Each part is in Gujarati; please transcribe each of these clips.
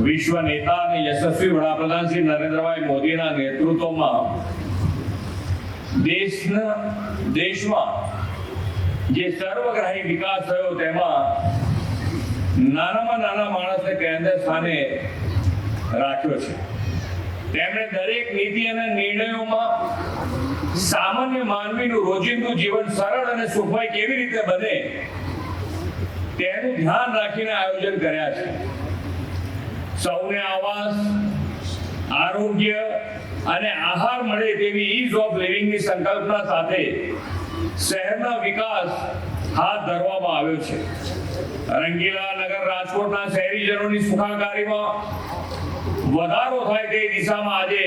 વિશ્વ નેતા અને યશસ્વી વડાપ્રધાન શ્રી નરેન્દ્રભાઈ મોદીના નેતૃત્વમાં દેશમાં જે સર્વગ્રાહી વિકાસ થયો તેમાં નાનામાં નાના માણસને કેન્દ્ર સ્થાને રાખ્યો છે। તેમણે દરેક નીતિ અને નિર્ણયોમાં સામાન્ય માનવીનું રોજિંદુ જીવન સરળ અને સુખમય કેવી રીતે બને તેનું ધ્યાન રાખીને આયોજન કર્યા છે। સૌને આવાસ, આરોગ્ય અને આહાર મળે તેવી ઈઝ ઓફ લિવિંગની સંકલ્પના સાથે શહેરના વિકાસ હાથ ધરવામાં આવ્યો છે। રંગીલા નગર રાજકોટના શહેરીજનોની સુખાકારીમાં વધારો થાય તે દિશામાં આજે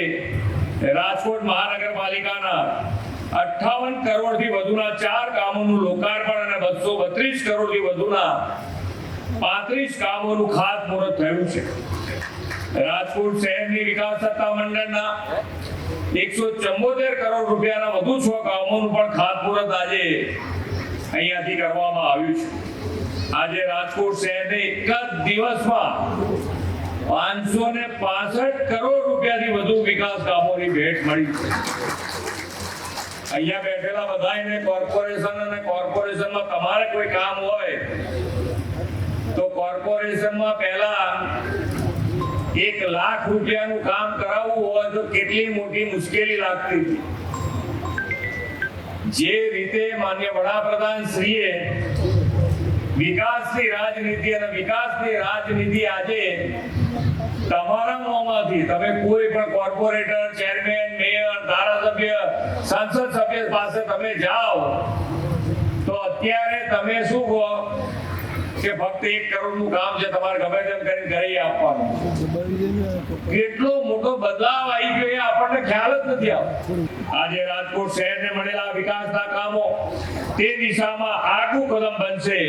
રાજકોટ મહાનગરપાલિકાના 58 કરોડથી વધુના 4 કામોનું લોકાર્પણ અને 232 કરોડથી વધુના 35 કામોનું ખાતમુહૂર્ત થયું છે। રાજકોટ શહેરની વિકાસ સત્તા મંડળના 174 કરોડ રૂપિયાના વધુ 6 કામોનું પણ ખાતમુહૂર્ત આજે અહીંયાથી કરવામાં આવ્યું છે। આજે રાજકોટ શહેરને એક જ દિવસમાં 565 કરોડ રૂપિયાથી વધુ વિકાસ કામોની ભેટ મળી છે। અહીંયા બેઠેલા બધાને કોર્પોરેશનમાં તમારે કોઈ કામ હોય તો કોર્પોરેશનમાં પહેલા 1 લાખ રૂપિયાનું કામ કરાવવું હોય તો કેટલી મોટી મુશ્કેલી લાગતી હતી। જે રીતે માનનીય વડાપ્રધાન શ્રીએ વિકાસની રાજનીતિ અને વિકાસની રાજનીતિ આજે તમારા મોંમાંથી તમે કોઈ પણ કોર્પોરેટર, ચેરમેન, મેયર, ધારાસભ્ય, સંસદ સભ્ય પાસે તમે જાઓ તો અત્યારે તમે શું કહો કે ફક્ત 1 કરોડનું કામ છે, તમારે ગમે તેમ કરીને કરી આપવાનું। કેટલો મોટો બદલાવ આવી ગયો એ આપણને ખ્યાલ જ નથી આવતો। આજે રાજકોટ શહેરને મળેલા વિકાસના કામો તે દિશામાં આગવું કદમ બનશે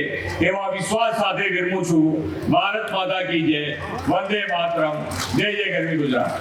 એવા વિશ્વાસ સાથે વિરમું છું। ભારત માતા કી જય, વંદે માતરમ, જય જય ગરવી ગુજરાત।